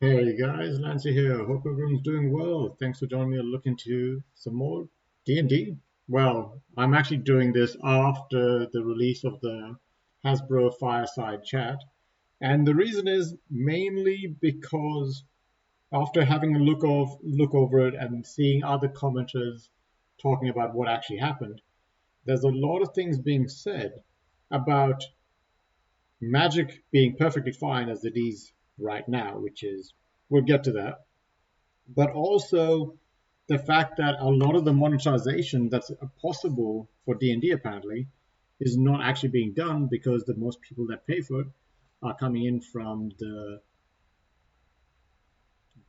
Hey guys, Nancy here. Hope everyone's doing well. Thanks for joining me to look into some more D&D. Well, I'm actually doing this after the release of the Hasbro fireside chat, and the reason is mainly because after having a look over it and seeing other commenters talking about what actually happened, there's a lot of things being said about Magic being perfectly fine as it is right now, which is we'll get to that, but also the fact that a lot of the monetization that's possible for D&D apparently is not actually being done because the most people that pay for it are coming in from the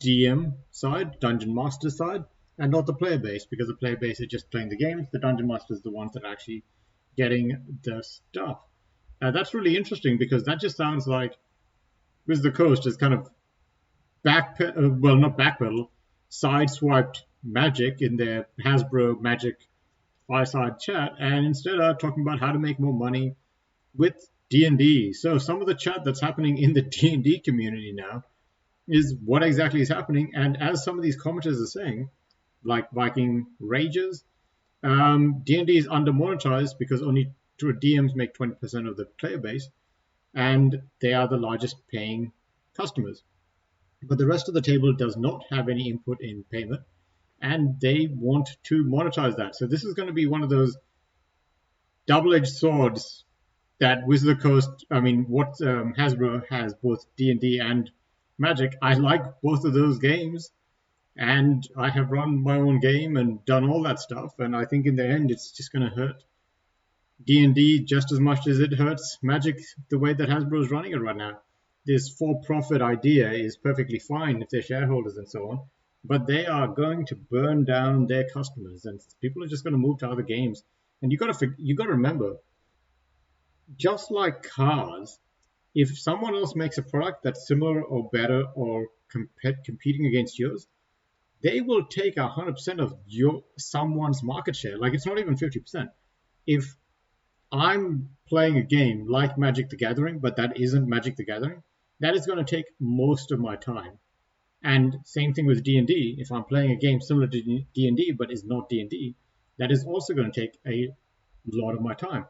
DM side, Dungeon Master side, and not the player base because the player base is just playing the games. The Dungeon Master is the ones that are actually getting the stuff. That's really interesting because that just sounds like Wizard of the Coast is kind of well, not backpedal, sideswiped Magic in their Hasbro Magic fireside chat, and instead are talking about how to make more money with D&D. So some of the chat that's happening in the D&D community now is what exactly is happening, and as some of these commenters are saying, like Viking Rages, D&D is under monetized because only two DMs make 20% of the player base, and they are the largest paying customers. But the rest of the table does not have any input in payment, and they want to monetize that. So this is going to be one of those double-edged swords that Wizard of the Coast. I mean, what Hasbro has both D&D and Magic. I like both of those games, and I have run my own game and done all that stuff. And I think in the end, it's just going to hurt D&D just as much as it hurts Magic the way that Hasbro is running it right now. This for-profit idea is perfectly fine if they're shareholders and so on, but they are going to burn down their customers, and people are just going to move to other games. And you got to remember, just like cars, if someone else makes a product that's similar or better or competing against yours, they will take 100% of your someone's market share. Like it's not even 50%. If I'm playing a game like Magic the Gathering, but that isn't Magic the Gathering, that is going to take most of my time. And same thing with D&D. If I'm playing a game similar to D&D but is not D&D, that is also going to take a lot of my time.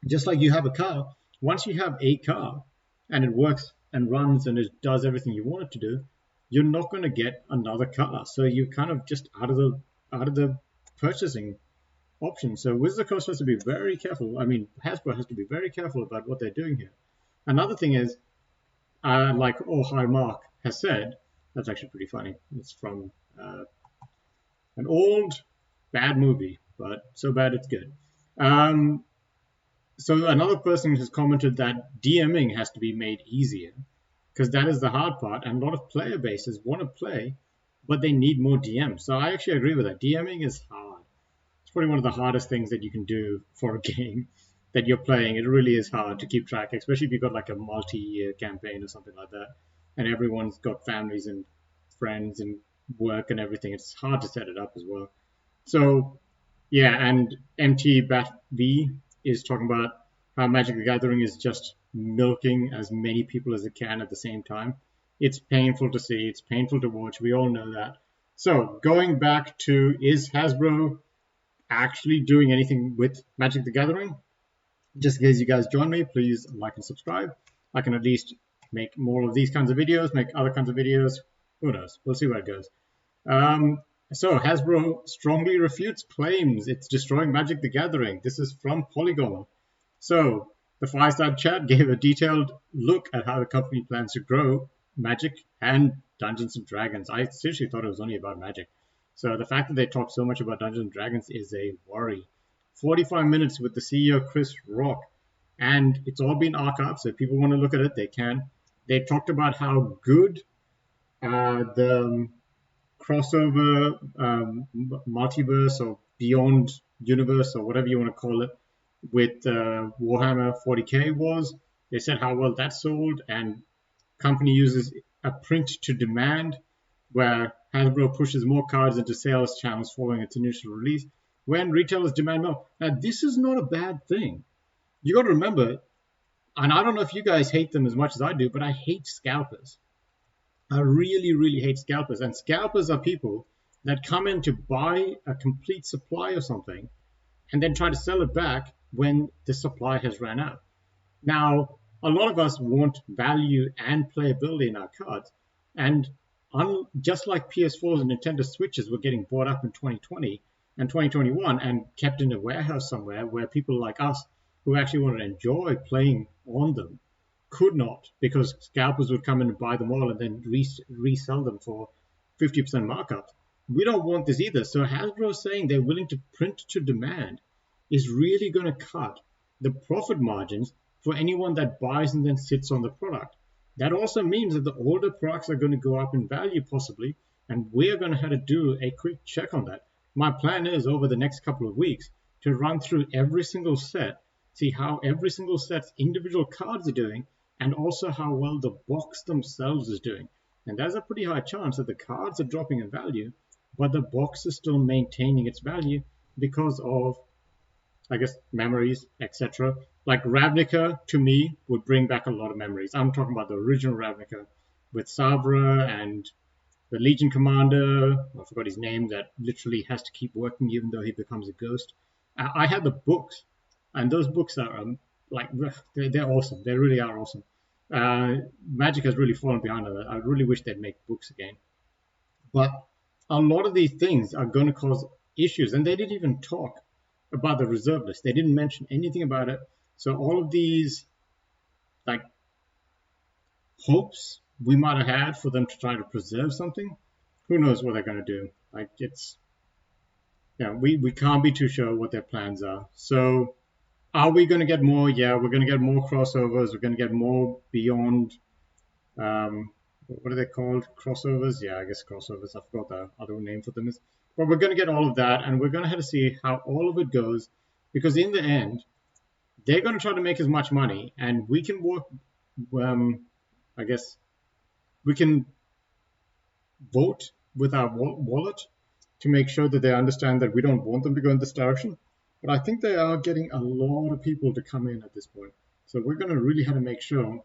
Just like you have a car, once you have a car and it works and runs and it does everything you want it to do, you're not going to get another car. So you're kind of just out of the purchasing option. So Wizard Coast has to be very careful. I mean, Hasbro has to be very careful about what they're doing here. Another thing is, like Oh Hi Mark has said, that's actually pretty funny. It's from an old bad movie, but so bad it's good. Um, so another person has commented that DMing has to be made easier because that is the hard part, and a lot of player bases want to play, but they need more DMs. So I actually agree with that. DMing is hard. It's probably one of the hardest things that you can do for a game that you're playing. It really is hard to keep track, especially if you've got like a multi-year campaign or something like that, and everyone's got families and friends and work and everything. It's hard to set it up as well. So yeah, and MT Bat V is talking about how Magic the Gathering is just milking as many people as it can at the same time. It's painful to see, it's painful to watch. We all know that. So, going back to, is Hasbro actually doing anything with Magic the Gathering? Just in case you guys join me, please like and subscribe. I can at least make more of these kinds of videos, make other kinds of videos. Who knows? We'll see where it goes. Um, so Hasbro strongly refutes claims it's destroying Magic the Gathering. This is from Polygon. So the Fireside Chat gave a detailed look at how the company plans to grow Magic and Dungeons and Dragons. I seriously thought it was only about Magic. So the fact that they talk so much about Dungeons and Dragons is a worry. 45 minutes with the CEO Chris Rock, and it's all been archived. So if people want to look at it, they can. They talked about how good the crossover multiverse or beyond universe or whatever you want to call it with Warhammer 40k was. They said how well that sold, and company uses a print to demand where Hasbro pushes more cards into sales channels following its initial release when retailers demand more. Now, this is not a bad thing. You got to remember, and I don't know if you guys hate them as much as I do, but I hate scalpers. I really, really hate scalpers. And scalpers are people that come in to buy a complete supply of something and then try to sell it back when the supply has ran out. Now, a lot of us want value and playability in our cards. And just like PS4s and Nintendo Switches were getting bought up in 2020 and 2021 and kept in a warehouse somewhere where people like us who actually want to enjoy playing on them could not, because scalpers would come in and buy them all and then resell them for 50% markups. We don't want this either. So Hasbro saying they're willing to print to demand is really going to cut the profit margins for anyone that buys and then sits on the product. That also means that the older products are going to go up in value possibly, and we're going to have to do a quick check on that. My plan is over the next couple of weeks to run through every single set, see how every single set's individual cards are doing, and also how well the box themselves is doing. And there's a pretty high chance that the cards are dropping in value, but the box is still maintaining its value because of, I guess, memories, etc. Like Ravnica, to me, would bring back a lot of memories. I'm talking about the original Ravnica with Sabra and the Legion Commander. I forgot his name, that literally has to keep working even though he becomes a ghost. I had the books, and those books are like, they're awesome. They really are awesome. Magic has really fallen behind on that. I really wish they'd make books again. But a lot of these things are going to cause issues, and they didn't even talk about the reserve list. They didn't mention anything about it. So all of these like hopes we might have had for them to try to preserve something, who knows what they're going to do. Like it's, we can't be too sure what their plans are. So are we going to get more? Yeah, we're going to get more crossovers. We're going to get more beyond. What are they called? Crossovers? Yeah, I guess crossovers. I forgot the other name for them is. But we're going to get all of that, and we're going to have to see how all of it goes, because in the end, they're going to try to make as much money, and we can work. I guess we can vote with our wallet to make sure that they understand that we don't want them to go in this direction. But I think they are getting a lot of people to come in at this point. So we're going to really have to make sure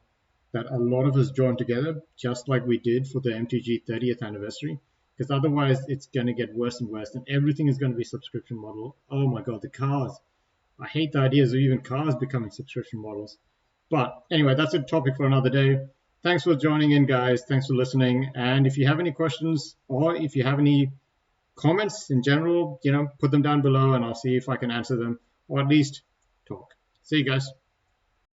that a lot of us join together, just like we did for the MTG 30th anniversary, because otherwise it's going to get worse and worse, and everything is going to be subscription model. Oh my God, the cars. I hate the ideas of even cars becoming subscription models. But anyway, that's a topic for another day. Thanks for joining in, guys. Thanks for listening. And if you have any questions or if you have any comments in general, put them down below and I'll see if I can answer them or at least talk. See you guys.